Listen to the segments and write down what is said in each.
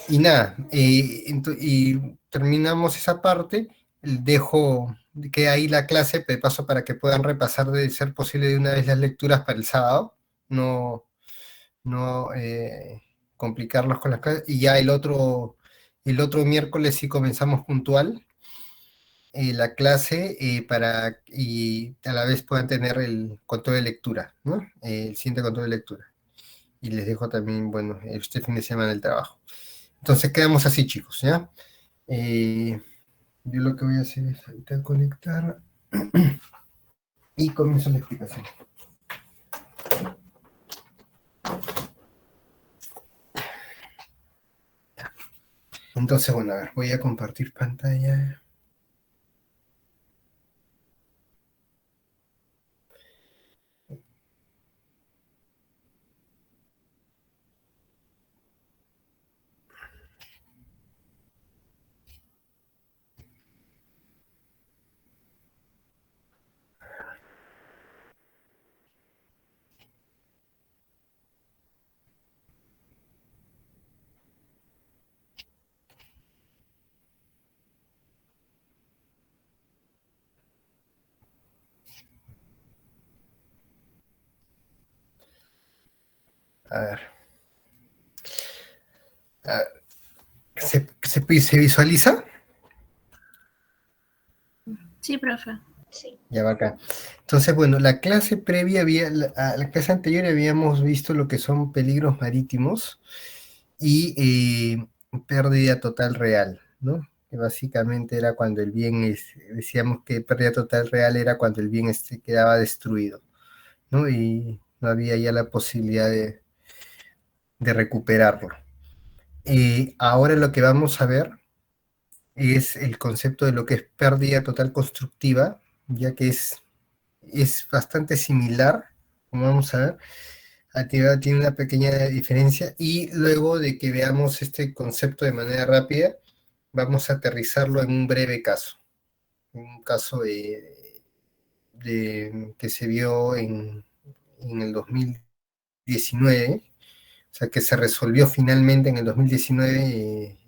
Y nada, y terminamos esa parte, dejo que ahí la clase, de paso para que puedan repasar de ser posible de una vez las lecturas para el sábado, no, no complicarlos con las clases, y ya el otro miércoles sí comenzamos puntual la clase y a la vez puedan tener el control de lectura, ¿no? El siguiente control de lectura. Y les dejo también, bueno, este fin de semana el trabajo. Entonces quedamos así, chicos, ¿ya? Eh, yo lo que voy a hacer es ahorita conectar y comienzo la explicación. Entonces, bueno, a ver, voy a compartir pantalla. A ver. A ver. ¿Se visualiza? Sí, profe. Ya va acá. Entonces, bueno, la clase previa a la clase anterior habíamos visto lo que son peligros marítimos y pérdida total real, ¿no? Que básicamente era cuando el bien decíamos que pérdida total real era cuando el bien quedaba destruido, ¿no? Y no había ya la posibilidad de recuperarlo. Ahora lo que vamos a ver es el concepto de lo que es pérdida total constructiva, ya que es bastante similar, como vamos a ver, tiene una pequeña diferencia, y luego de que veamos este concepto de manera rápida, vamos a aterrizarlo en un breve caso, un caso que se vio en el 2019, o sea, que se resolvió finalmente en el 2019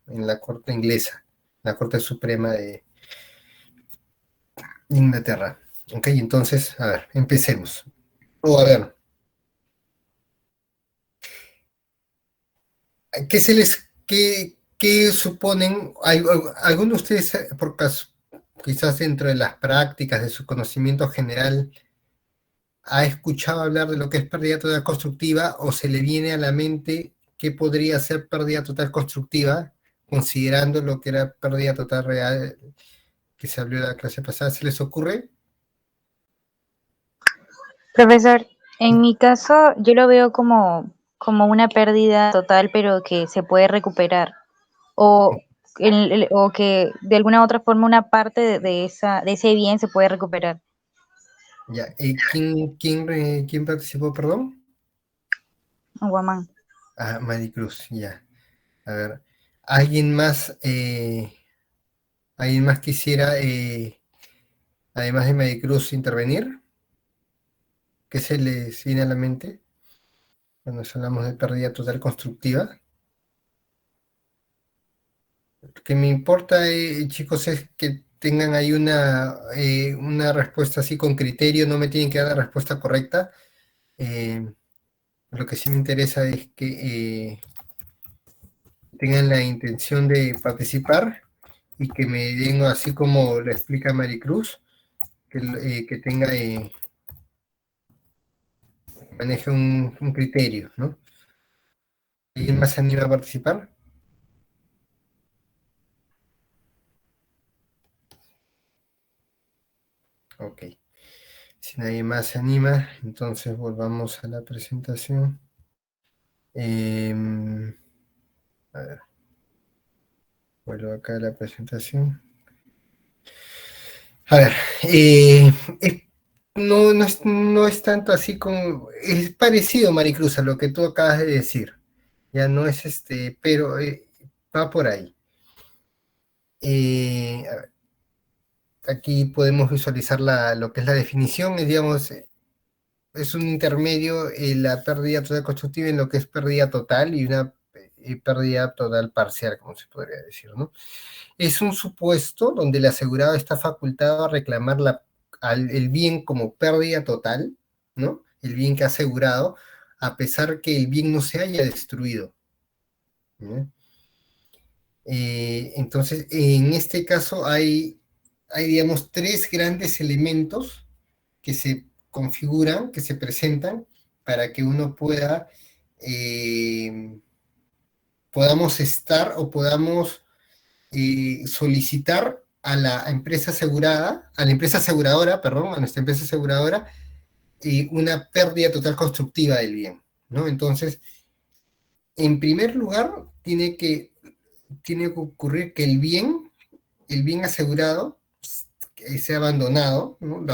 en la Corte Inglesa, la Corte Suprema de Inglaterra. Ok, entonces, a ver, empecemos. O a ver, ¿qué suponen? ¿Alguno de ustedes, por caso, quizás dentro de las prácticas de su conocimiento general, ha escuchado hablar de lo que es pérdida total constructiva o se le viene a la mente qué podría ser pérdida total constructiva, considerando lo que era pérdida total real que se habló en la clase pasada? ¿Se les ocurre? Profesor, en mi caso yo lo veo como una pérdida total, pero que se puede recuperar. O, o que de alguna u otra forma una parte de ese bien se puede recuperar. Ya, ¿quién participó, perdón? Guamán. Ah, Maricruz, ya. A ver, ¿alguien más, alguien más quisiera, además de Maricruz, intervenir? ¿Qué se les viene a la mente cuando hablamos de pérdida total constructiva? Lo que me importa, chicos, es que tengan ahí una respuesta así con criterio, no me tienen que dar la respuesta correcta. Eh, lo que sí me interesa es que tengan la intención de participar y que me den, así como lo explica Maricruz, que tenga, maneje un criterio, ¿no? ¿Alguien más se anima a participar? Ok. Si nadie más se anima, entonces volvamos a la presentación. A ver, vuelvo acá a la presentación. A ver, no es tanto así como, es parecido, Maricruz, a lo que tú acabas de decir. Ya no es pero va por ahí. A ver, aquí podemos visualizar lo que es la definición, digamos, es un intermedio, la pérdida total constructiva en lo que es pérdida total y una pérdida total parcial, como se podría decir, ¿no? Es un supuesto donde el asegurado está facultado a reclamar el bien como pérdida total, ¿no? El bien que ha asegurado, a pesar que el bien no se haya destruido, ¿no? Entonces, en este caso digamos, tres grandes elementos que se configuran, que se presentan para que uno podamos estar o podamos solicitar a la empresa asegurada, a la empresa aseguradora, perdón, a nuestra empresa aseguradora, una pérdida total constructiva del bien, ¿no? Entonces, en primer lugar, tiene que ocurrir que el bien asegurado sea abandonado, ¿no?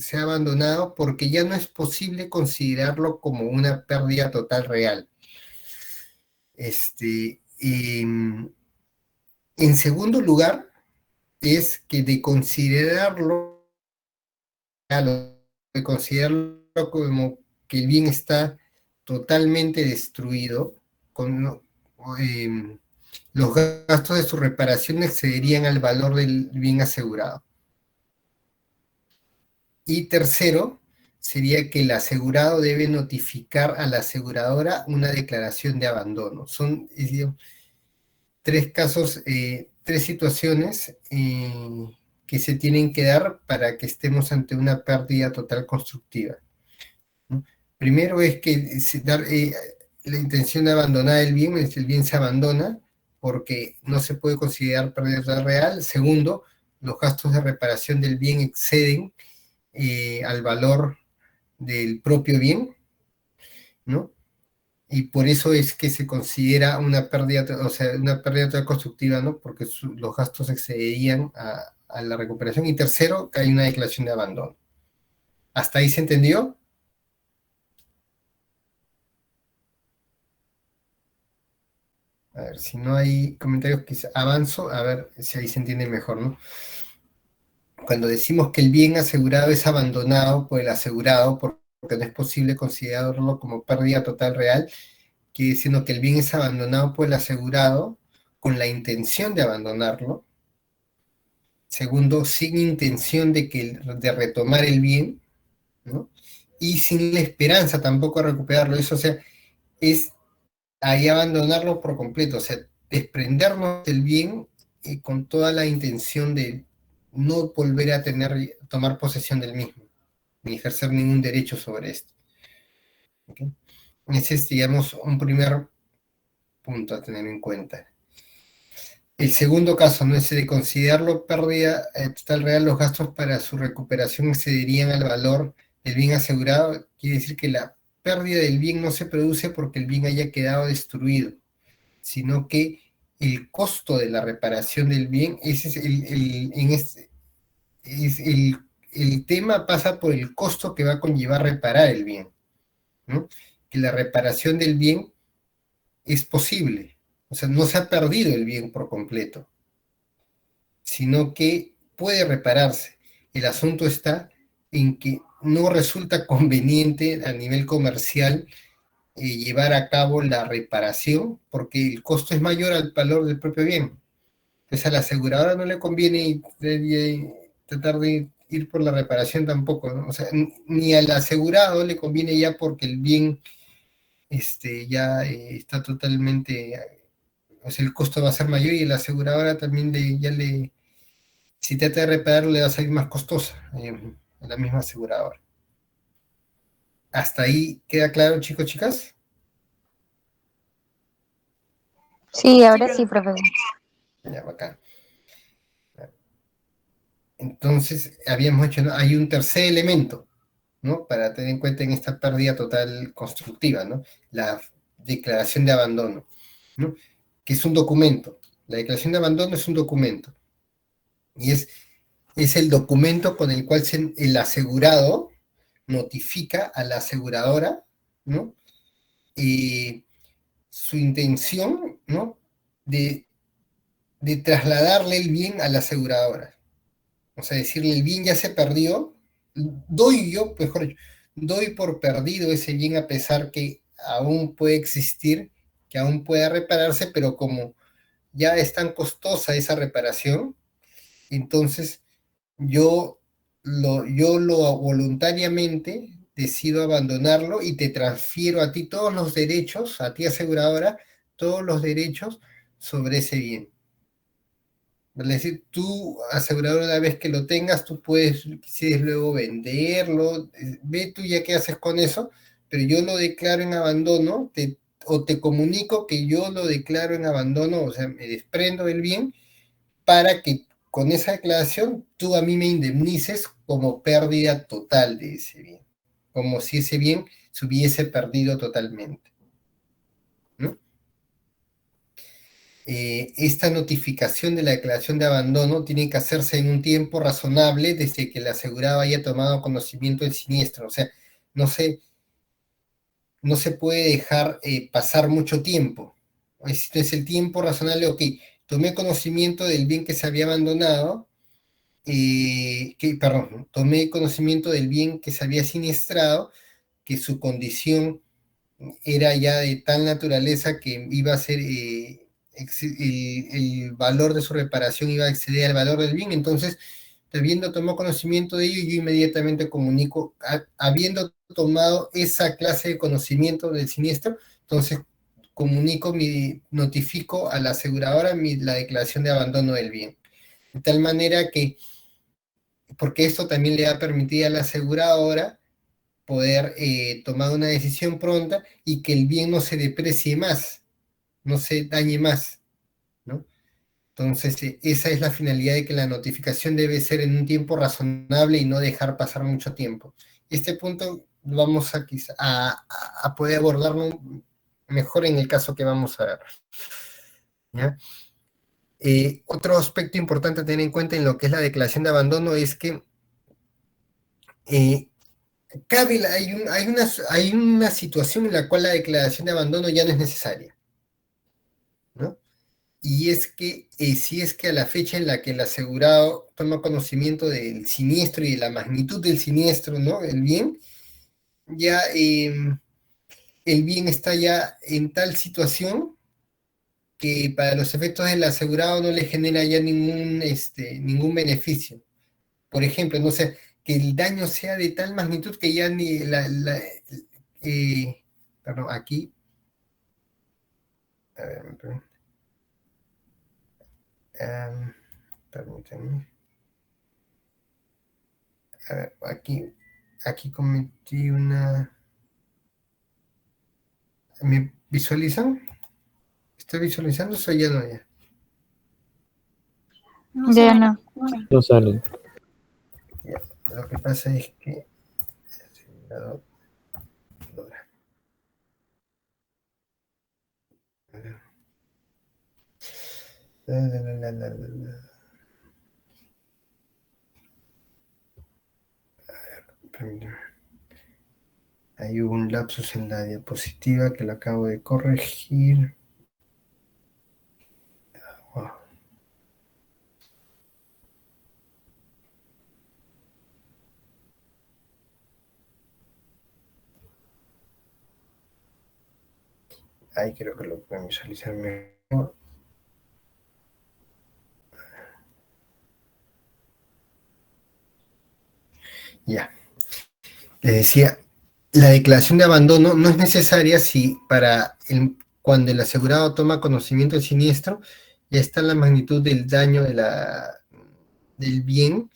Sea abandonado porque ya no es posible considerarlo como una pérdida total real. En segundo lugar, es que de considerarlo como que el bien está totalmente destruido, con, eh, los gastos de su reparación excederían al valor del bien asegurado. Y tercero, sería que el asegurado debe notificar a la aseguradora una declaración de abandono. Son tres casos, tres situaciones que se tienen que dar para que estemos ante una pérdida total constructiva, ¿no? Primero es que la intención de abandonar el bien se abandona porque no se puede considerar pérdida total real. Segundo, los gastos de reparación del bien exceden al valor del propio bien, ¿no? Y por eso es que se considera una pérdida, o sea, una pérdida total constructiva, ¿no? Porque los gastos excederían a la recuperación. Y tercero, que hay una declaración de abandono. ¿Hasta ahí se entendió? A ver, si no hay comentarios, quizá avanzo, a ver si ahí se entiende mejor, ¿no? Cuando decimos que el bien asegurado es abandonado por el asegurado, porque no es posible considerarlo como pérdida total real, quiere diciendo que el bien es abandonado por el asegurado con la intención de abandonarlo. Segundo, sin intención de retomar el bien, ¿no? Y sin la esperanza tampoco de recuperarlo. Eso, o sea, es ahí abandonarlo por completo, o sea, desprendernos del bien con toda la intención de no volver a tomar posesión del mismo, ni ejercer ningún derecho sobre esto. ¿Okay? Ese es, digamos, un primer punto a tener en cuenta. El segundo caso, no es de considerarlo pérdida total real, los gastos para su recuperación excederían al valor del bien asegurado. Quiere decir que la pérdida del bien no se produce porque el bien haya quedado destruido, sino que el costo de la reparación del bien, ese es el tema pasa por el costo que va a conllevar reparar el bien, ¿no? Que la reparación del bien es posible, o sea, no se ha perdido el bien por completo, sino que puede repararse. El asunto está en que no resulta conveniente a nivel comercial llevar a cabo la reparación porque el costo es mayor al valor del propio bien. Entonces a la aseguradora no le conviene tratar de ir por la reparación tampoco, ¿no? O sea, ni al asegurado le conviene ya porque el bien ya está totalmente, o sea, el costo va a ser mayor y la aseguradora también si trata de repararlo le va a salir más costosa a la misma aseguradora. ¿Hasta ahí queda claro, chicos, chicas? Sí, ahora sí, profesor. Ya, bacán. Entonces, habíamos hecho, ¿no? Hay un tercer elemento, ¿no? Para tener en cuenta en esta pérdida total constructiva, ¿no? La declaración de abandono, ¿no? Que es un documento. La declaración de abandono es un documento. Y es el documento con el cual el asegurado notifica a la aseguradora, ¿no? Su intención, ¿no? De trasladarle el bien a la aseguradora. O sea, decirle el bien ya se perdió, doy por perdido ese bien a pesar que aún puede existir, que aún pueda repararse, pero como ya es tan costosa esa reparación, entonces yo lo voluntariamente decido abandonarlo y te transfiero a ti todos los derechos, a ti aseguradora, todos los derechos sobre ese bien. Es decir, tú, asegurador, una vez que lo tengas, tú puedes, quisieras luego venderlo, ve tú ya qué haces con eso, pero yo lo declaro en abandono, o te comunico que yo lo declaro en abandono, o sea, me desprendo del bien, para que con esa declaración tú a mí me indemnices como pérdida total de ese bien, como si ese bien se hubiese perdido totalmente, ¿no? Esta notificación de la declaración de abandono tiene que hacerse en un tiempo razonable desde que el asegurado haya tomado conocimiento del siniestro. O sea, no se, no se puede dejar pasar mucho tiempo. Es el tiempo razonable, ok, tomé conocimiento del bien que se había abandonado, perdón, tomé conocimiento del bien que se había siniestrado, que su condición era ya de tal naturaleza que iba a ser, el valor de su reparación iba a exceder al valor del bien, entonces, habiendo tomado conocimiento de ello, yo inmediatamente comunico, habiendo tomado esa clase de conocimiento del siniestro, entonces notifico a la aseguradora la declaración de abandono del bien. De tal manera que, porque esto también le va a permitir a la aseguradora poder tomar una decisión pronta y que el bien no se deprecie más, no se dañe más, ¿no? Entonces, esa es la finalidad de que la notificación debe ser en un tiempo razonable y no dejar pasar mucho tiempo. Este punto vamos a poder abordarlo mejor en el caso que vamos a ver, ¿ya? Otro aspecto importante a tener en cuenta en lo que es la declaración de abandono es que eh, hay una situación en la cual la declaración de abandono ya no es necesaria, ¿no? Y es que si es que a la fecha en la que el asegurado toma conocimiento del siniestro y de la magnitud del siniestro, ¿no? El bien, ya el bien está ya en tal situación que para los efectos del asegurado no le genera ya ningún beneficio. Por ejemplo, no sé, que el daño sea de tal magnitud que ya ni perdón, aquí, a ver, permítanme, a ver, aquí cometí ¿me visualizan? ¿Estoy visualizando? Soy ya no ya. Ya no. No salen. Ya, lo que pasa es que permítame. Hay un lapsus en la diapositiva que lo acabo de corregir. Wow. Ahí creo que lo pueden visualizar mejor. Ya. Les decía, la declaración de abandono no es necesaria si cuando el asegurado toma conocimiento del siniestro, ya está la magnitud del daño del bien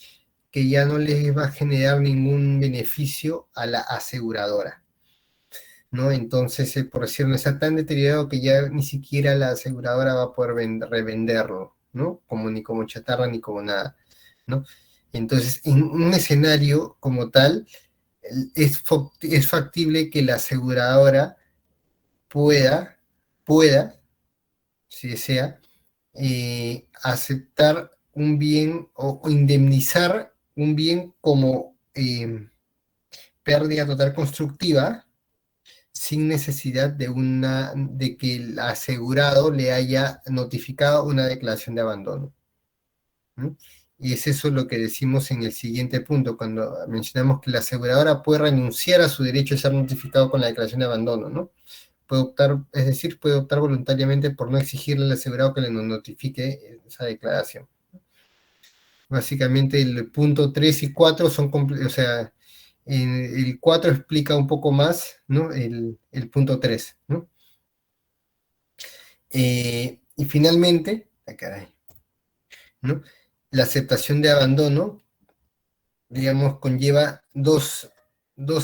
que ya no les va a generar ningún beneficio a la aseguradora, ¿no? Entonces, por decirlo, está tan deteriorado que ya ni siquiera la aseguradora va a poder revenderlo, ¿no? Ni como chatarra ni como nada, ¿no? Entonces, en un escenario como tal, es factible que la aseguradora pueda, si desea, aceptar un bien o indemnizar un bien como pérdida total constructiva sin necesidad de que el asegurado le haya notificado una declaración de abandono, ¿no? Y es eso lo que decimos en el siguiente punto, cuando mencionamos que la aseguradora puede renunciar a su derecho a ser notificado con la declaración de abandono, ¿no? puede optar, es decir, puede optar voluntariamente por no exigirle al asegurado que le notifique esa declaración. Básicamente el punto 3 y 4 son, o sea, el 4 explica un poco más, ¿no? El punto 3, ¿no? Y finalmente, caray, ¿no? La aceptación de abandono, digamos, conlleva dos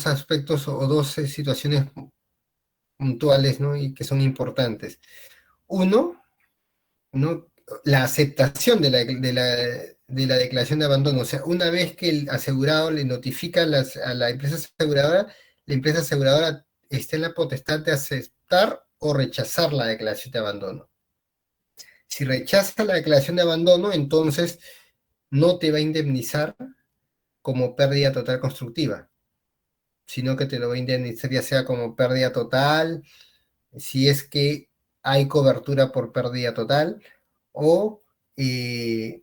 aspectos o dos situaciones puntuales, ¿no? Y que son importantes. Uno, ¿no? La aceptación de la declaración de abandono. O sea, una vez que el asegurado le notifica a la empresa aseguradora, la empresa aseguradora está en la potestad de aceptar o rechazar la declaración de abandono. Si rechaza la declaración de abandono, entonces no te va a indemnizar como pérdida total constructiva, sino que te lo va a indemnizar ya sea como pérdida total, si es que hay cobertura por pérdida total, o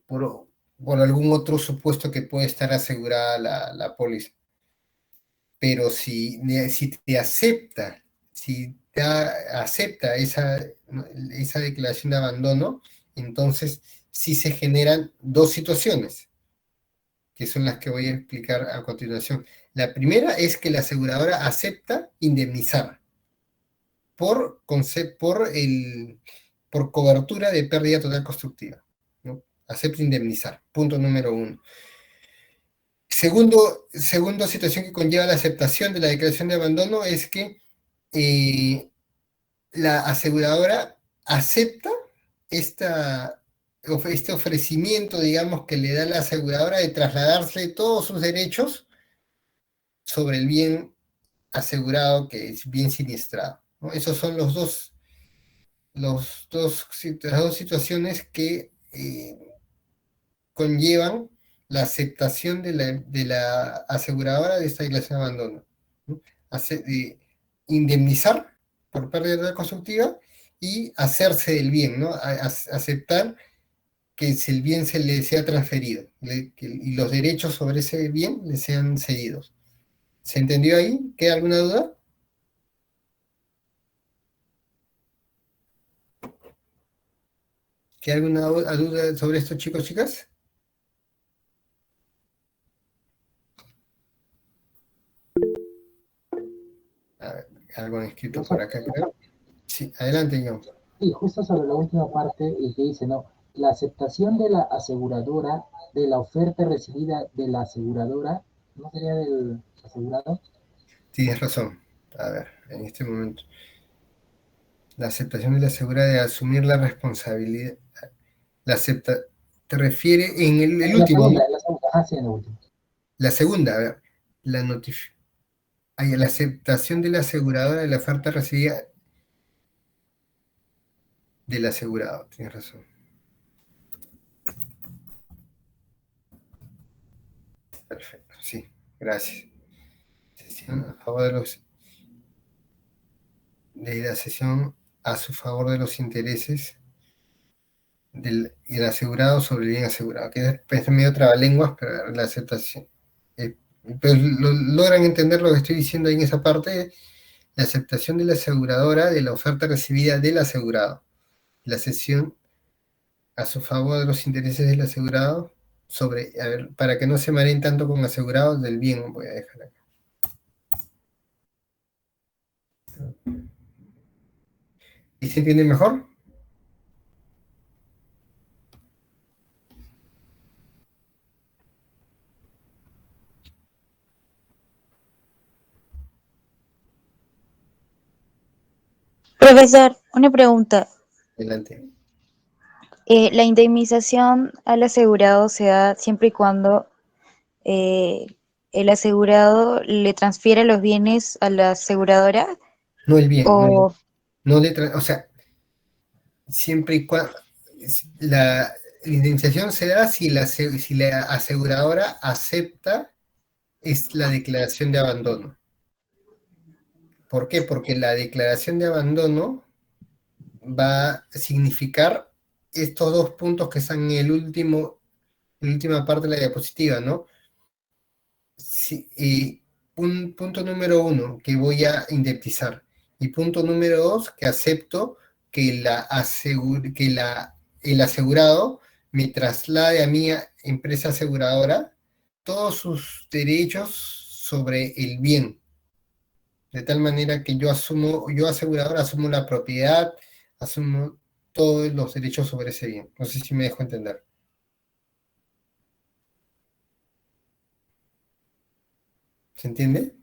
por algún otro supuesto que puede estar asegurada la póliza. Pero si te acepta, si te acepta esa declaración de abandono, entonces sí se generan dos situaciones, que son las que voy a explicar a continuación. La primera es que la aseguradora acepta indemnizar por cobertura de pérdida total constructiva, ¿no? Acepta indemnizar, punto número uno. Segunda situación que conlleva la aceptación de la declaración de abandono es que la aseguradora acepta este ofrecimiento, digamos, que le da la aseguradora de trasladarse todos sus derechos sobre el bien asegurado, que es bien siniestrado, ¿no? Esos son las dos situaciones que conllevan la aceptación de la aseguradora de esta declaración de abandono, ¿no? Indemnizar por pérdida constructiva y hacerse del bien, ¿no? Aceptar que el bien se le sea transferido y los derechos sobre ese bien le sean cedidos. ¿Se entendió ahí? ¿Queda alguna duda? ¿Queda alguna duda sobre esto, chicos, chicas? A ver, algo han escrito por acá, creo. Sí, adelante, John. Sí, justo sobre la última parte, y que dice, no, la aceptación de la aseguradora, de la oferta recibida de la aseguradora, ¿no sería del asegurado? Tienes razón. A ver, en este momento. La aceptación de la asegurada de asumir la responsabilidad. La acepta, te refiere en el último, ¿no? La segunda, sí, en el último. La segunda, a ver, la aceptación de la aseguradora de la oferta recibida del asegurado, tienes razón. Perfecto, sí, gracias. Sesión a favor de la sesión a su favor de los intereses del asegurado sobre el bien asegurado, que es medio trabalenguas, pero la aceptación. Pues logran entender lo que estoy diciendo ahí en esa parte, la aceptación de la aseguradora de la oferta recibida del asegurado, la cesión a su favor de los intereses del asegurado sobre, a ver, para que no se mareen tanto con asegurados del bien, voy a dejar acá. ¿Y se entiende mejor? Profesor, una pregunta. Adelante. La indemnización al asegurado se da siempre y cuando eh, el asegurado le transfiere los bienes a la aseguradora No el bien, o no o sea, siempre y cuando la indemnización se da si la aseguradora acepta es la declaración de abandono. ¿Por qué? Porque la declaración de abandono va a significar estos dos puntos que están en la última parte de la diapositiva, ¿no? Un punto número uno que voy a indemnizar. Y punto número 2, que acepto que, el asegurado me traslade a mi empresa aseguradora todos sus derechos sobre el bien, de tal manera que yo asegurador, asumo la propiedad, asumo todos los derechos sobre ese bien. No sé si me dejo entender. ¿Se entiende?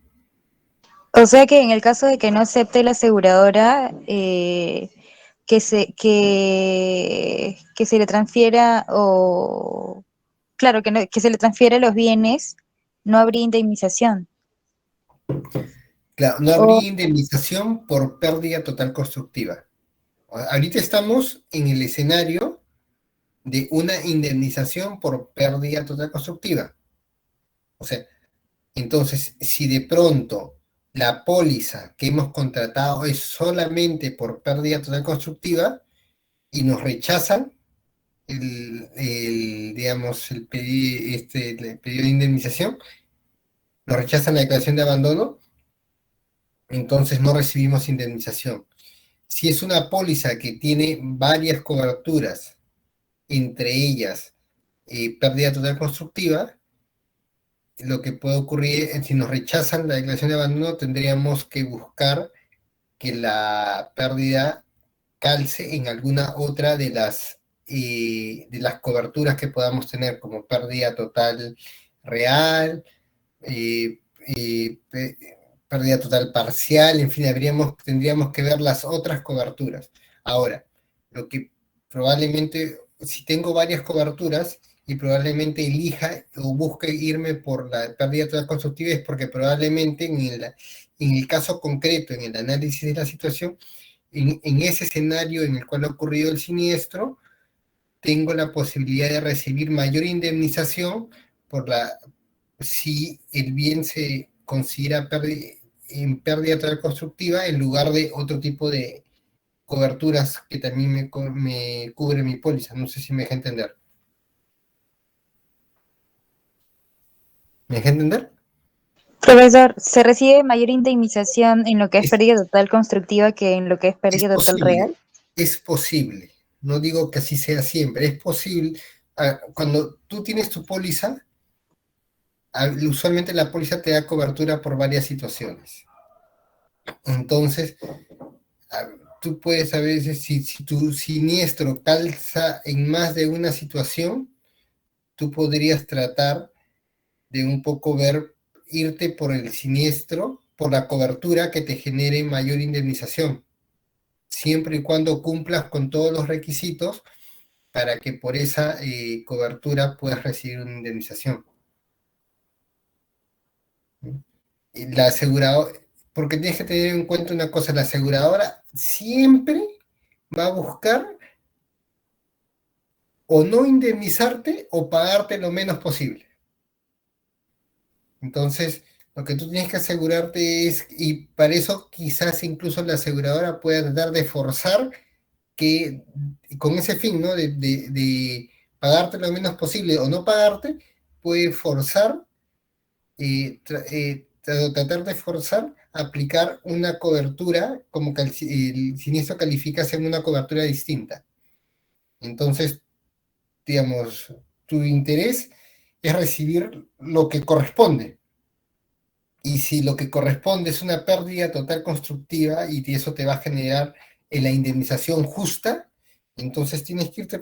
O sea que en el caso de que no acepte la aseguradora, que se le transfiera o, claro, que se le transfiera los bienes, no habría indemnización. Claro, no O, habría indemnización por pérdida total constructiva. Ahorita estamos en el escenario de una indemnización por pérdida total constructiva. O sea, entonces, si de pronto la póliza que hemos contratado es solamente por pérdida total constructiva y nos rechazan digamos, el pedido de indemnización, nos rechazan la declaración de abandono, entonces no recibimos indemnización. Si es una póliza que tiene varias coberturas, entre ellas pérdida total constructiva, lo que puede ocurrir es si nos rechazan la declaración de abandono, tendríamos que buscar que la pérdida calce en alguna otra de las coberturas que podamos tener, como pérdida total real, eh, eh, pérdida total parcial, en fin, tendríamos que ver las otras coberturas. Ahora, lo que probablemente, si tengo varias coberturas y probablemente elija o busque irme por la pérdida total constructiva, es porque probablemente en el caso concreto, en el análisis de la situación, en ese escenario en el cual ha ocurrido el siniestro, tengo la posibilidad de recibir mayor indemnización si el bien se considera en pérdida total constructiva en lugar de otro tipo de coberturas que también me cubre mi póliza. No sé si me deja entender. ¿Me deja entender? profesor, ¿se recibe mayor indemnización en lo que es Es, pérdida total constructiva que en lo que es es pérdida total posible, real? es posible. No digo que así sea siempre, es posible. Cuando tú tienes tu póliza, usualmente la póliza te da cobertura por varias situaciones. Entonces, tú puedes a veces, si tu siniestro calza en más de una situación, tú podrías tratar de un poco irte por el siniestro, por la cobertura que te genere mayor indemnización, siempre y cuando cumplas con todos los requisitos para que por esa cobertura puedas recibir una indemnización. La aseguradora, porque tienes que tener en cuenta una cosa, la aseguradora siempre va a buscar o no indemnizarte o pagarte lo menos posible. Entonces, lo que tú tienes que asegurarte es, y para eso quizás incluso la aseguradora pueda tratar de forzar que, con ese fin, ¿no? De pagarte lo menos posible o no pagarte, puede forzar, tratar de forzar aplicar una cobertura como que el siniestro califica en una cobertura distinta. Entonces, digamos, tu interés es recibir lo que corresponde. Y si lo que corresponde es una pérdida total constructiva y eso te va a generar la indemnización justa, entonces tienes que irte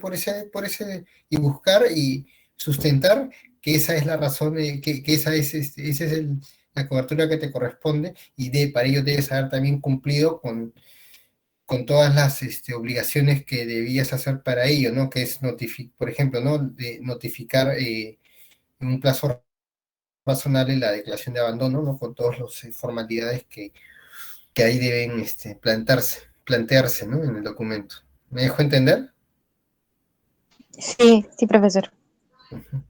y buscar y sustentar que esa es la razón, que esa es la cobertura que te corresponde y para ello debes haber también cumplido con todas las obligaciones que debías hacer para ello, ¿no? Que es, por ejemplo, ¿no? De notificar en un plazo razonable la declaración de abandono, ¿no? Con todas las formalidades que ahí deben plantearse, ¿no? En el documento. ¿Me dejo entender? Sí, sí, profesor. Ujú.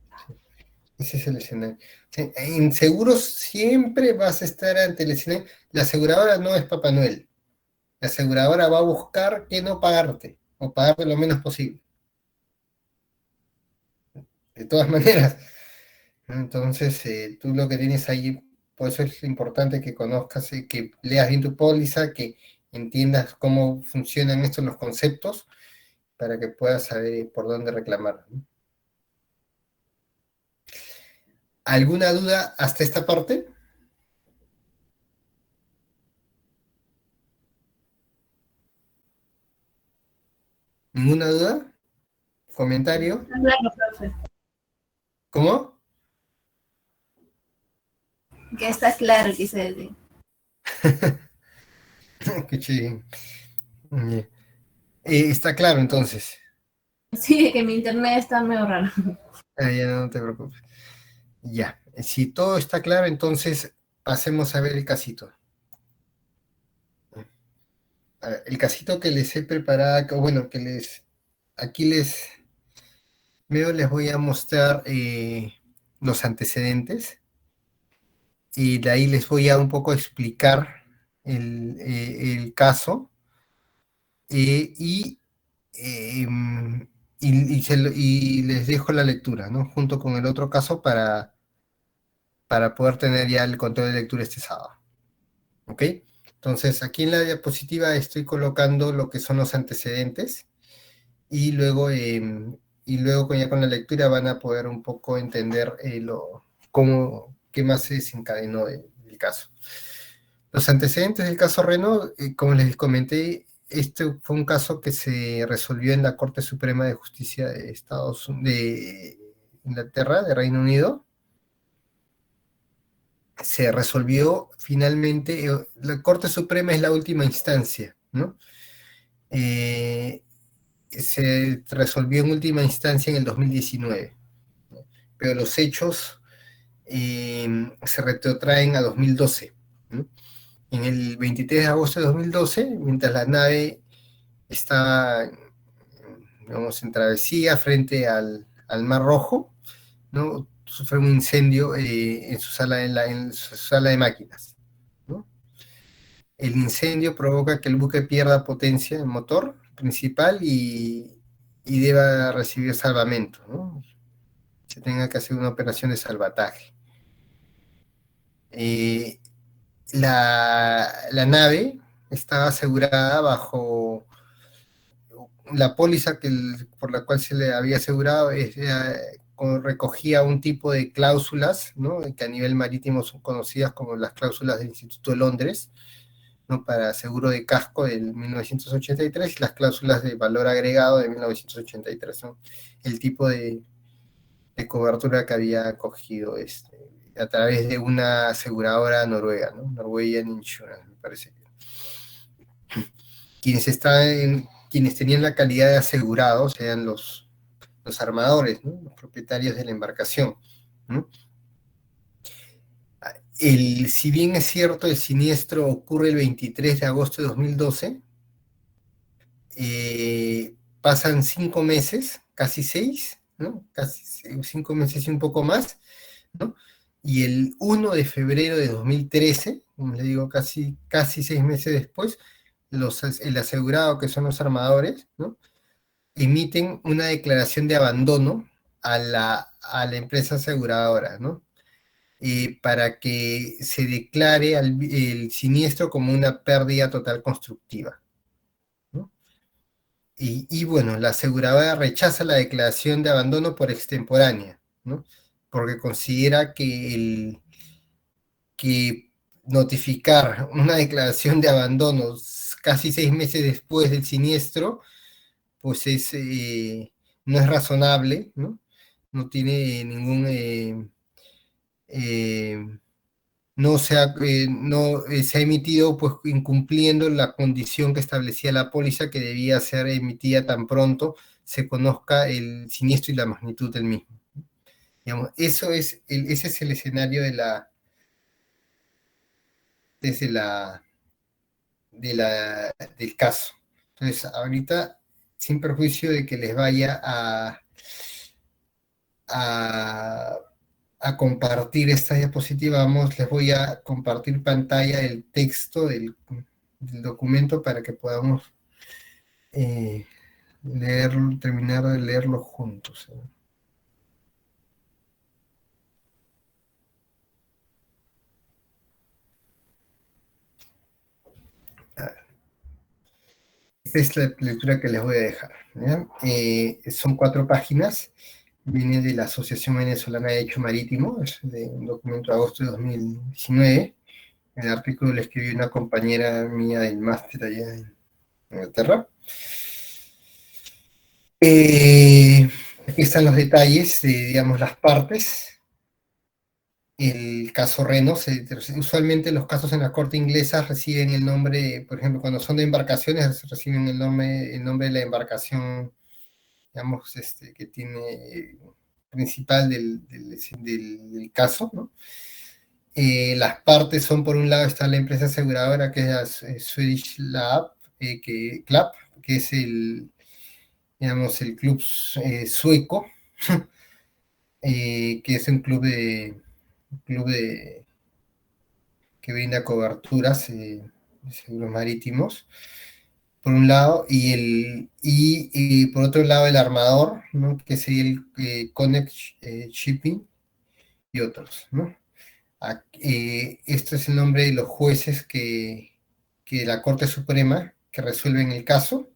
Ese es el escenario. Sí, en seguros siempre vas a estar ante el escenario. La aseguradora no es Papá Noel. La aseguradora va a buscar que no pagarte o pagarte lo menos posible. De todas maneras. Entonces, tú lo que tienes ahí, por eso es importante que conozcas, que leas bien tu póliza, que entiendas cómo funcionan estos los conceptos, para que puedas saber por dónde reclamar, ¿no? ¿Alguna duda hasta esta parte? ¿Ninguna duda? ¿Comentario? Claro, profe. ¿Cómo? Que está claro, quise decir. Escuché. Está claro entonces. Sí, que mi internet está medio raro. Ya no te preocupes. Ya. Si todo está claro, entonces pasemos a ver el casito. A ver, el casito que les he preparado, bueno, aquí les voy a mostrar los antecedentes y de ahí les voy a un poco explicar el caso y, em, y les dejo la lectura, ¿no? Junto con el otro caso para poder tener ya el control de lectura este sábado. ¿Ok? Entonces, aquí en la diapositiva estoy colocando lo que son los antecedentes y luego ya con la lectura van a poder un poco entender qué más se desencadenó del caso. Los antecedentes del caso Renault, como les comenté, este fue un caso que se resolvió en la Corte Suprema de Justicia de Inglaterra, de Reino Unido. Se resolvió finalmente, la Corte Suprema es la última instancia, ¿no? Se resolvió en última instancia en el 2019, ¿no? Pero los hechos se retrotraen a 2012, ¿no? En el 23 de agosto de 2012, mientras la nave estaba, digamos, en travesía frente al Mar Rojo, ¿no? Sufre un incendio en en su sala de máquinas, ¿no? El incendio provoca que el buque pierda potencia en motor principal y deba recibir salvamento, ¿no? Se tenga que hacer una operación de salvataje. Eh, la nave estaba asegurada bajo la póliza por la cual se le había asegurado, recogía un tipo de cláusulas, ¿no? Que a nivel marítimo son conocidas como las cláusulas del Instituto de Londres, ¿no? Para seguro de casco del 1983 y las cláusulas de valor agregado de 1983, son el tipo de cobertura que había cogido a través de una aseguradora noruega, ¿no? Norwegian Insurance, me parece. Quienes tenían la calidad de asegurados eran los armadores, ¿no? Los propietarios de la embarcación, ¿no? Si bien es cierto, el siniestro ocurre el 23 de agosto de 2012, pasan 5 meses, casi 6, ¿no? Casi 5 meses y un poco más, ¿no? Y el 1 de febrero de 2013, como les digo, casi 6 meses después, el asegurado, que son los armadores, ¿no? Emiten una declaración de abandono a la empresa aseguradora, ¿no? Para que se declare el siniestro como una pérdida total constructiva, ¿no? Y bueno, la aseguradora rechaza la declaración de abandono por extemporánea, ¿no? Porque considera que notificar una declaración de abandono casi 6 meses después del siniestro, pues no es razonable, ¿no? No tiene ningún... se ha emitido pues incumpliendo la condición que establecía la póliza, que debía ser emitida tan pronto se conozca el siniestro y la magnitud del mismo. Digamos, ese es el escenario desde del caso. Entonces, ahorita, sin perjuicio de que les vaya a, a compartir esta diapositiva, les voy a compartir pantalla del texto del documento para que podamos eh, terminar de leerlo juntos. Esta es la lectura que les voy a dejar, ¿ya? Son 4 páginas, viene de la Asociación Venezolana de Derecho Marítimo, es de un documento de agosto de 2019. El artículo lo escribió una compañera mía del máster allá en Inglaterra. Aquí están los detalles, digamos, las partes. El caso Renos, usualmente los casos en la corte inglesa reciben el nombre, por ejemplo, cuando son de embarcaciones, reciben el nombre de la embarcación, digamos, que tiene principal del caso, ¿no? Las partes son, por un lado, está la empresa aseguradora, que es la Swedish Club, que es digamos, el club sueco, que es un club que brinda coberturas de seguros marítimos, por un lado, y por otro lado el armador, ¿no? Que sería el Connect Shipping y otros, ¿no? Este es el nombre de los jueces que la Corte Suprema que resuelven el caso.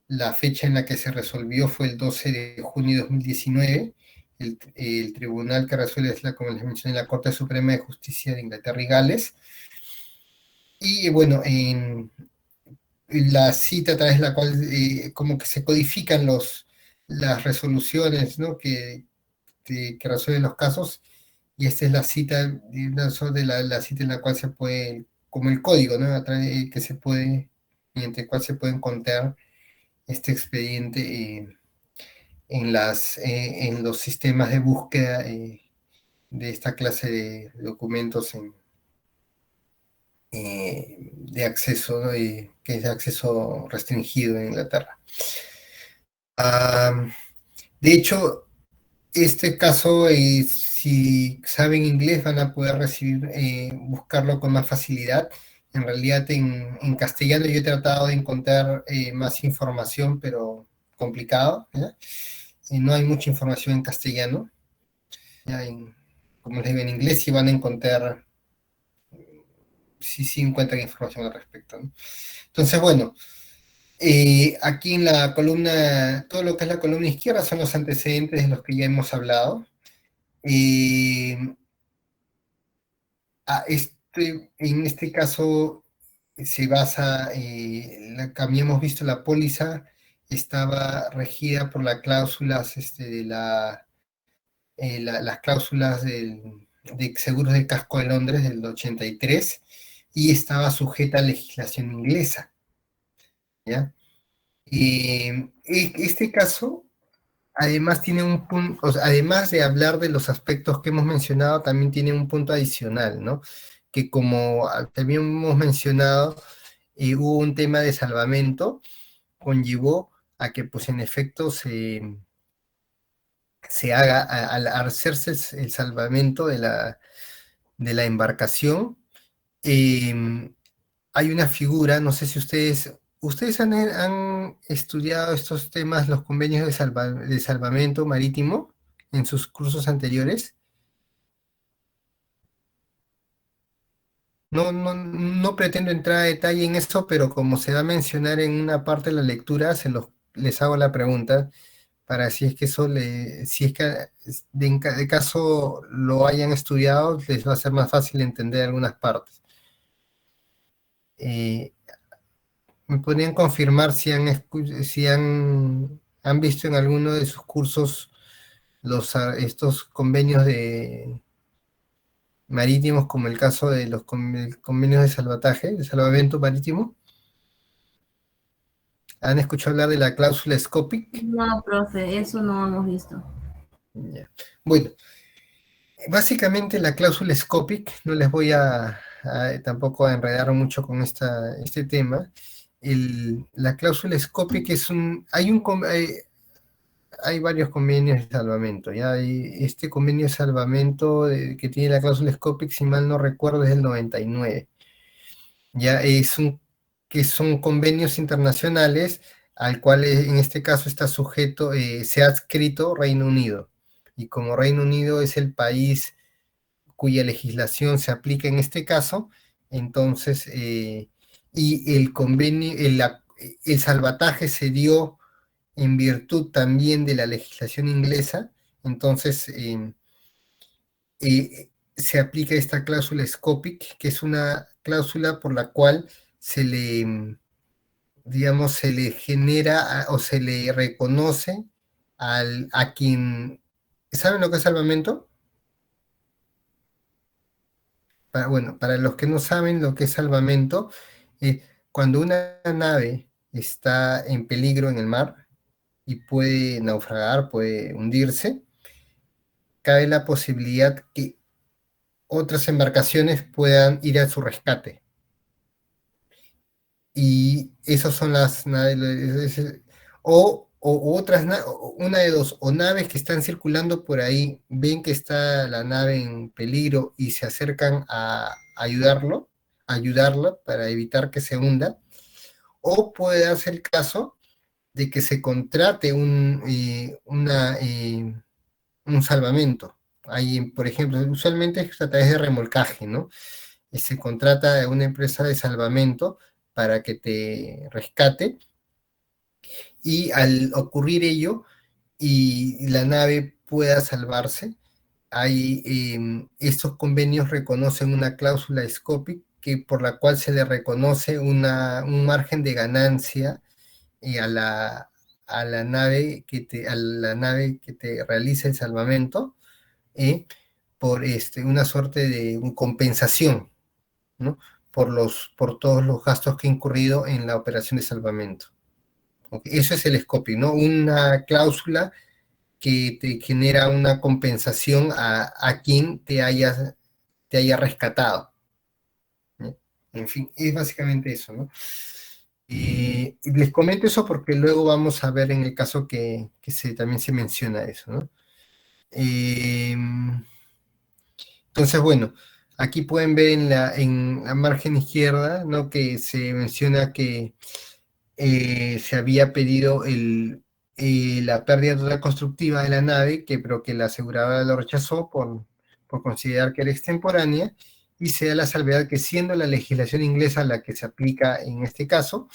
La fecha en la que se resolvió fue el 12 de junio de 2019. El tribunal que resuelve es, como les mencioné, la Corte Suprema de Justicia de Inglaterra y Gales. Y bueno, en la cita a través de la cual como que se codifican las resoluciones, ¿no? que resuelven los casos, y esta es la cita, de la cita en la cual se puede, como el código, ¿no? Que se puede, mediante el cual se puede encontrar este expediente en los sistemas de búsqueda de esta clase de documentos de acceso, ¿no? Que es de acceso restringido en Inglaterra. De hecho, este caso, si saben inglés, van a poder buscarlo con más facilidad. En realidad, en castellano yo he tratado de encontrar más información, pero complicado, ¿ya? No hay mucha información en castellano. ¿Ya? Como les digo, en inglés sí van a encontrar, sí encuentran información al respecto, ¿no? Entonces, bueno, aquí en la columna, todo lo que es la columna izquierda son los antecedentes de los que ya hemos hablado. En este caso se basa, habíamos visto la póliza, estaba regida por las cláusulas las cláusulas de seguros de casco de Londres del 83, y estaba sujeta a legislación inglesa, ¿ya? Este caso además tiene un punto, o sea, además de hablar de los aspectos que hemos mencionado, también tiene un punto adicional, ¿no? Que como también hemos mencionado, hubo un tema de salvamento, conllevó a que, pues, en efecto, se haga, al hacerse el salvamento de la embarcación, hay una figura, no sé si ustedes han estudiado estos temas, los convenios de salvamento marítimo en sus cursos anteriores. No pretendo entrar a detalle en eso, pero como se va a mencionar en una parte de la lectura, les hago la pregunta para si es que si es que de caso lo hayan estudiado, les va a ser más fácil entender algunas partes. ¿Me podrían confirmar si han visto en alguno de sus cursos estos convenios marítimos, como el caso de los convenios de salvataje, de salvamento marítimo? ¿Han escuchado hablar de la cláusula Scopic? No, profe, eso no hemos visto. Ya. Bueno, básicamente la cláusula Scopic, no les voy tampoco a enredar mucho con este tema. La cláusula Scopic hay varios convenios de salvamento, ¿ya? Este convenio de salvamento que tiene la cláusula Scopic, si mal no recuerdo, es del 99. Ya que son convenios internacionales al cual en este caso está sujeto, se ha adscrito Reino Unido. Y como Reino Unido es el país cuya legislación se aplica en este caso, entonces, y el convenio, el salvataje se dio en virtud también de la legislación inglesa, entonces se aplica esta cláusula SCOPIC, que es una cláusula por la cual se le, digamos, se le genera o se le reconoce a quien... ¿Saben lo que es salvamento? Bueno, para los que no saben lo que es salvamento, cuando una nave está en peligro en el mar y puede naufragar, puede hundirse, cabe la posibilidad que otras embarcaciones puedan ir a su rescate. Y esas son las naves, o otras, una de dos, o naves que están circulando por ahí, ven que está la nave en peligro y se acercan a ayudarla para evitar que se hunda, o puede darse el caso de que se contrate un salvamento. Ahí, por ejemplo, usualmente es a través de remolcaje, ¿no? Y se contrata a una empresa de salvamento para que te rescate, y al ocurrir ello y la nave pueda salvarse, estos convenios reconocen una cláusula SCOPIC por la cual se le reconoce un margen de ganancia a la nave que te realiza el salvamento, por una suerte de compensación, ¿no? Por todos los gastos que ha incurrido en la operación de salvamento. ¿Okay? Eso es el SCOPIC, ¿no? Una cláusula que te genera una compensación a quien te haya rescatado. ¿Sí? En fin, es básicamente eso, ¿no? Les comento eso porque luego vamos a ver en el caso que también se menciona eso, ¿no? Entonces, bueno, aquí pueden ver en la margen izquierda, ¿no? Que se menciona que se había pedido la pérdida total constructiva de la nave, pero que la aseguradora lo rechazó por considerar que era extemporánea, y se da la salvedad que, siendo la legislación inglesa la que se aplica en este caso,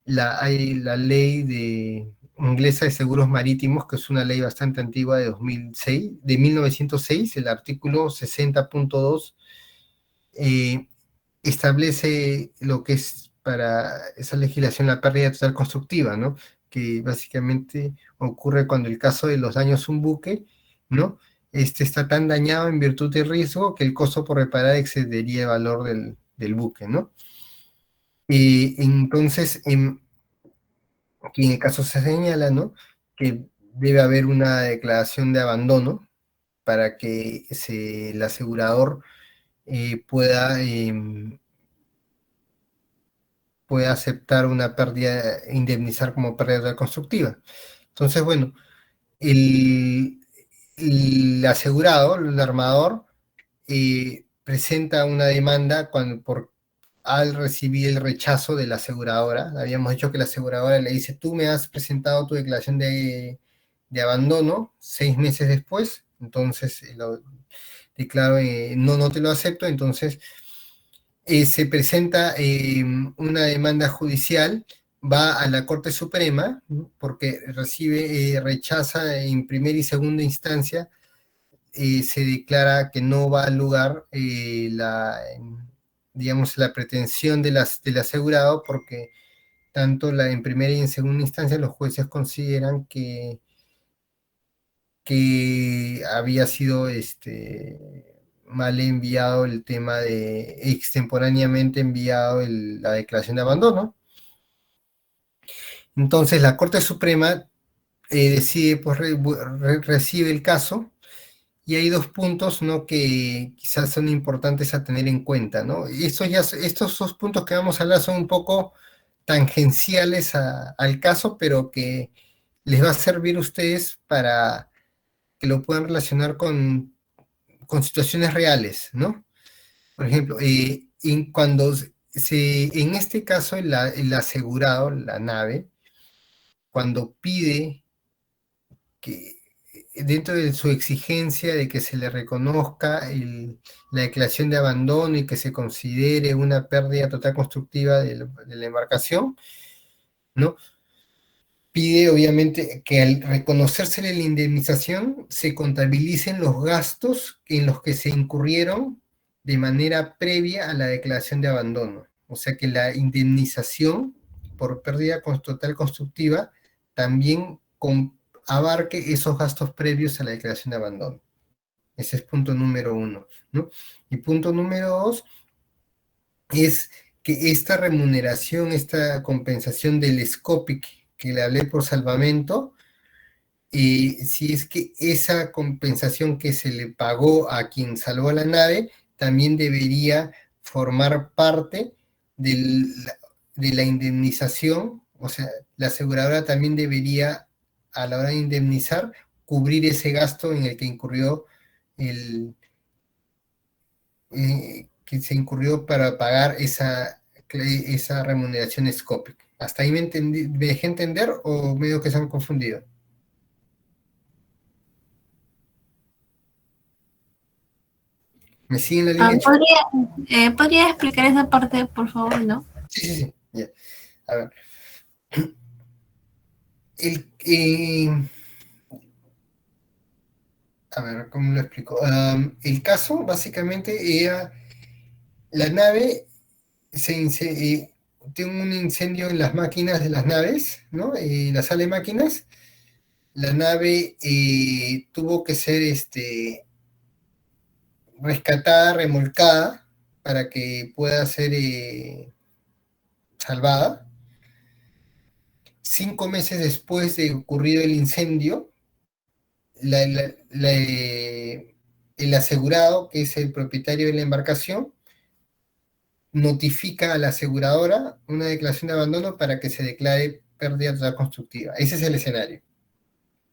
hay la ley inglesa de seguros marítimos, que es una ley bastante antigua de 2006, de 1906, el artículo 60.2 establece lo que es para esa legislación la pérdida total constructiva, ¿no? Que básicamente ocurre cuando el caso de los daños a un buque, ¿no? Este está tan dañado en virtud del riesgo que el costo por reparar excedería el valor del buque, ¿no? Entonces, aquí en el caso se señala, ¿no? Que debe haber una declaración de abandono para que el asegurador pueda aceptar una pérdida, indemnizar como pérdida constructiva. Entonces, bueno, el asegurado, el armador, presenta una demanda al recibir el rechazo de la aseguradora. Habíamos dicho que la aseguradora le dice: tú me has presentado tu declaración de abandono 6 meses después, entonces lo declaro, no te lo acepto. Entonces se presenta una demanda judicial, va a la Corte Suprema, ¿no? Porque rechaza en primera y segunda instancia, se declara que no va al lugar digamos, la pretensión del asegurado, porque tanto en primera y en segunda instancia los jueces consideran que había sido mal enviado el tema de extemporáneamente enviado la declaración de abandono. Entonces la Corte Suprema decide, pues recibe el caso, y hay dos puntos, ¿no? Que quizás son importantes a tener en cuenta, ¿no? Y estos dos puntos que vamos a hablar son un poco tangenciales al caso, pero que les va a servir a ustedes para que lo puedan relacionar con situaciones reales, ¿no? Por ejemplo, en este caso el asegurado, la nave, cuando pide que, dentro de su exigencia de que se le reconozca la declaración de abandono y que se considere una pérdida total constructiva de la embarcación, ¿no? Pide obviamente que al reconocérsele la indemnización se contabilicen los gastos en los que se incurrieron de manera previa a la declaración de abandono. O sea que la indemnización por pérdida total constructiva también abarque esos gastos previos a la declaración de abandono. Ese es punto número 1, ¿no? Y punto número 2 es que esta remuneración, esta compensación del SCOPIC que le hablé por salvamento, si es que esa compensación que se le pagó a quien salvó la nave, también debería formar parte de la indemnización, o sea, la aseguradora también debería, a la hora de indemnizar, cubrir ese gasto en el que incurrió que se incurrió para pagar esa remuneración SCOPIC. ¿Hasta ahí me dejé entender o medio que se han confundido? ¿Me siguen la línea? ¿Podría explicar esa parte, por favor, no? Sí. Ya. A ver. A ver, ¿cómo lo explico? El caso, básicamente, era la nave tiene un incendio en las máquinas de las naves, ¿no? La sala de máquinas. La nave tuvo que ser rescatada, remolcada, para que pueda ser salvada. 5 meses después de ocurrido el incendio, el asegurado, que es el propietario de la embarcación, notifica a la aseguradora una declaración de abandono para que se declare pérdida total constructiva. Ese es el escenario,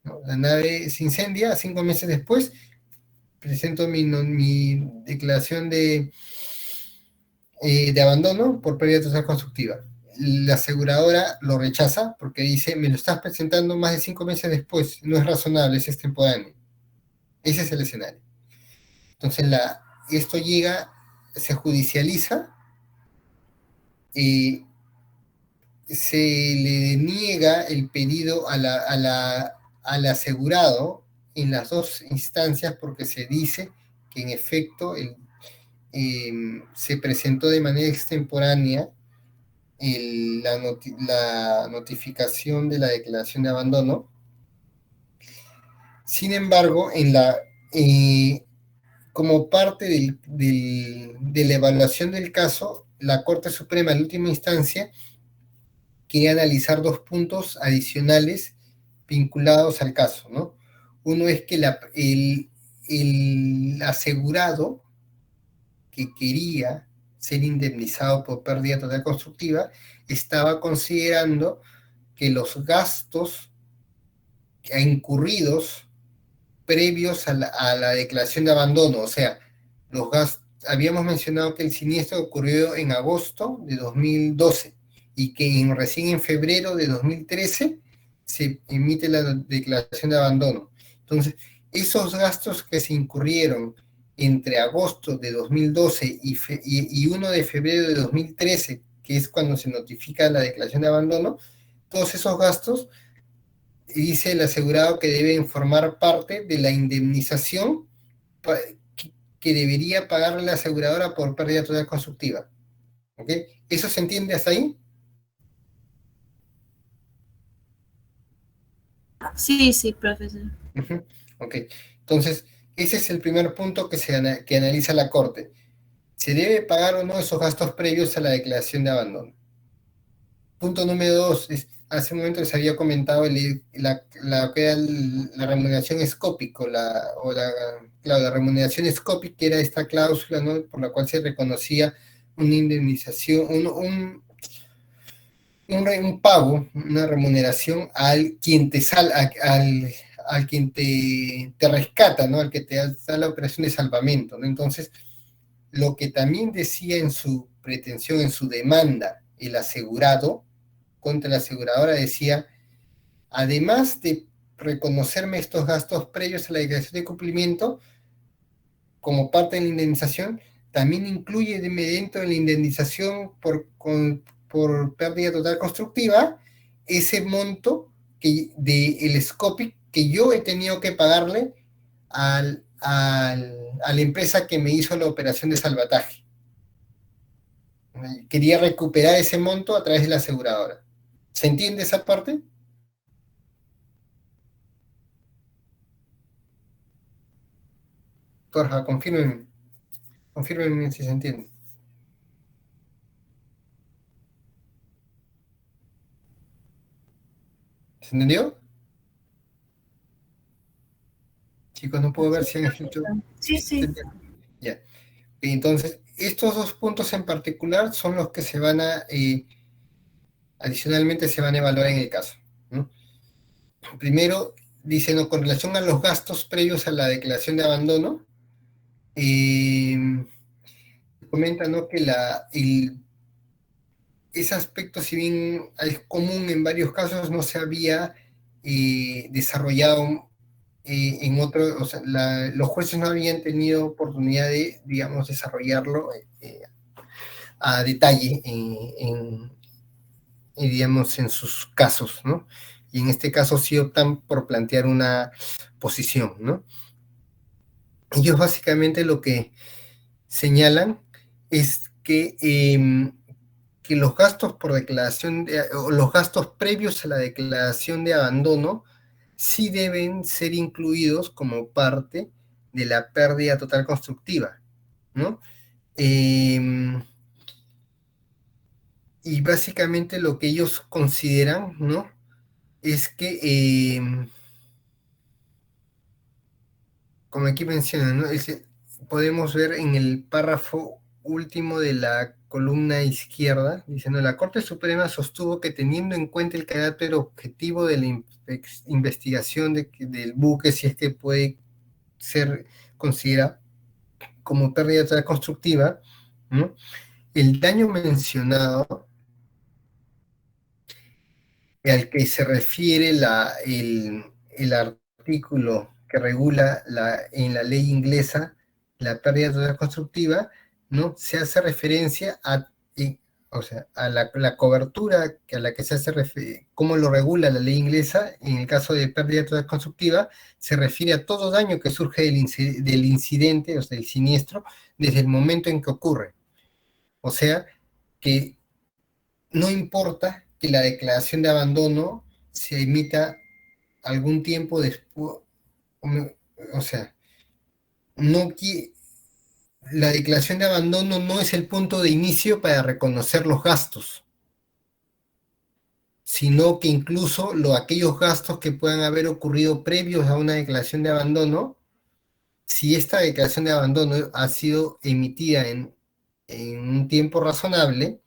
¿no? La nave se incendia, 5 meses después presento mi declaración de abandono por pérdida total constructiva. La aseguradora lo rechaza porque dice, me lo estás presentando más de 5 meses después, no es razonable, es extemporáneo. Ese es el escenario. Entonces esto llega, se judicializa, se le niega el pedido al asegurado en las dos instancias porque se dice que en efecto se presentó de manera extemporánea la notificación de la declaración de abandono. Sin embargo, como parte de la evaluación del caso, la Corte Suprema en última instancia quiere analizar 2 puntos adicionales vinculados al caso, ¿no? Uno es que el asegurado que quería ser indemnizado por pérdida total constructiva estaba considerando que los gastos incurridos previos a la declaración de abandono, o sea, los gastos, habíamos mencionado que el siniestro ocurrió en agosto de 2012 y que recién en febrero de 2013 se emite la declaración de abandono. Entonces, esos gastos que se incurrieron entre agosto de 2012 y 1 de febrero de 2013, que es cuando se notifica la declaración de abandono, todos esos gastos, dice el asegurado que deben formar parte de la indemnización que debería pagarle la aseguradora por pérdida total constructiva. ¿Ok? ¿Eso se entiende hasta ahí? Sí, profesor. Ok, entonces ese es el primer punto que analiza la Corte. ¿Se debe pagar o no esos gastos previos a la declaración de abandono? Punto número 2, hace un momento les había comentado la remuneración escópico, la remuneración escópica, que era esta cláusula, ¿no?, por la cual se reconocía una indemnización, un pago, una remuneración al quien al quien te rescata, ¿no?, al que te da la operación de salvamento, ¿no? Entonces, lo que también decía en su pretensión, en su demanda, el asegurado contra la aseguradora decía, además de reconocerme estos gastos previos a la declaración de cumplimiento, como parte de la indemnización, también incluye dentro de la indemnización por pérdida total constructiva ese monto del SCOPI que yo he tenido que pagarle a la empresa que me hizo la operación de salvataje. Quería recuperar ese monto a través de la aseguradora. ¿Se entiende esa parte? Porfa, confírmenme si se entiende. ¿Se entendió? Chicos, no puedo ver si han escrito. Sí, sí. Ya. Entonces, estos dos puntos en particular son los que se van a, adicionalmente se van a evaluar en el caso, ¿no? Primero, dice, ¿no? Con relación a los gastos previos a la declaración de abandono, comenta, ¿no? Que ese aspecto, si bien es común en varios casos, no se había desarrollado en otros, o sea, los jueces no habían tenido oportunidad de, digamos, desarrollarlo a detalle digamos, en sus casos, ¿no? Y en este caso sí optan por plantear una posición, ¿no? Ellos básicamente lo que señalan es que los gastos por declaración, o los gastos previos a la declaración de abandono, sí deben ser incluidos como parte de la pérdida total constructiva, ¿no? Y básicamente lo que ellos consideran, ¿no? Es que, como aquí mencionan, ¿no? Podemos ver en el párrafo último de la columna izquierda, diciendo, la Corte Suprema sostuvo que teniendo en cuenta el carácter objetivo de la investigación del buque, si es que puede ser considerado como pérdida total constructiva, ¿no? El daño mencionado al que se refiere el artículo que regula en la ley inglesa la pérdida total constructiva, ¿no? Se hace referencia o sea, a la cobertura a la que se hace referencia, cómo lo regula la ley inglesa, en el caso de pérdida total constructiva, se refiere a todo daño que surge del incidente, o sea, del siniestro, desde el momento en que ocurre. O sea, que no importa que la declaración de abandono se emita algún tiempo después, o sea, no la declaración de abandono no es el punto de inicio para reconocer los gastos, sino que incluso aquellos gastos que puedan haber ocurrido previos a una declaración de abandono, si esta declaración de abandono ha sido emitida en un tiempo razonable,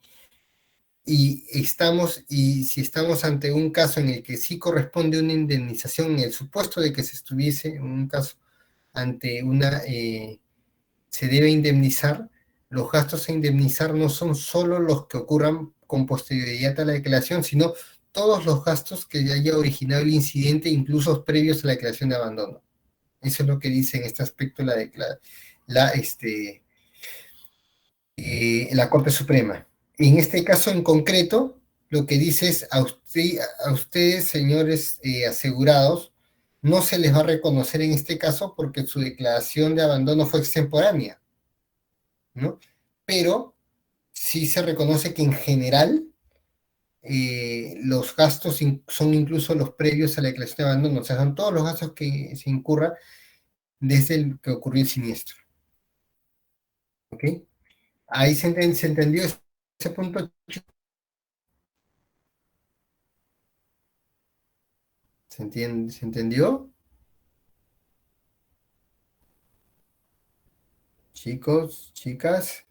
y si estamos ante un caso en el que sí corresponde una indemnización, en el supuesto de que se estuviese en un caso ante se debe indemnizar, los gastos a indemnizar no son solo los que ocurran con posterioridad a la declaración, sino todos los gastos que haya originado el incidente, incluso previos a la declaración de abandono. Eso es lo que dice en este aspecto la Corte Suprema. En este caso en concreto, lo que dice es a ustedes, señores asegurados, no se les va a reconocer en este caso porque su declaración de abandono fue extemporánea, ¿no? Pero sí se reconoce que en general los gastos son incluso los previos a la declaración de abandono, o sea, son todos los gastos que se incurran desde el que ocurrió el siniestro. ¿Ok? Ahí se entendió ese punto. ¿Se entendió? Chicos, chicas.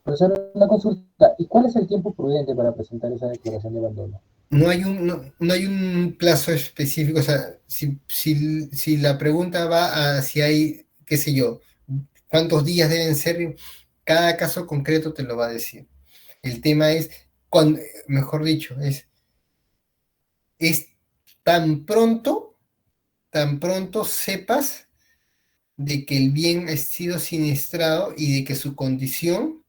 Profesor, una consulta. ¿Y cuál es el tiempo prudente para presentar esa declaración de abandono? No hay un plazo específico, o sea, si la pregunta va a si hay, qué sé yo, cuántos días deben ser, cada caso concreto te lo va a decir. El tema es, mejor dicho, es tan pronto sepas de que el bien ha sido siniestrado y de que su condición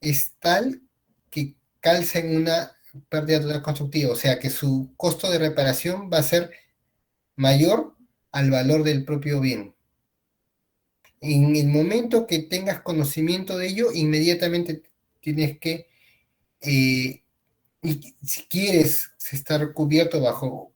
es tal que calza en una pérdida total constructiva, o sea que su costo de reparación va a ser mayor al valor del propio bien. En el momento que tengas conocimiento de ello, inmediatamente tienes que, y si quieres estar cubierto bajo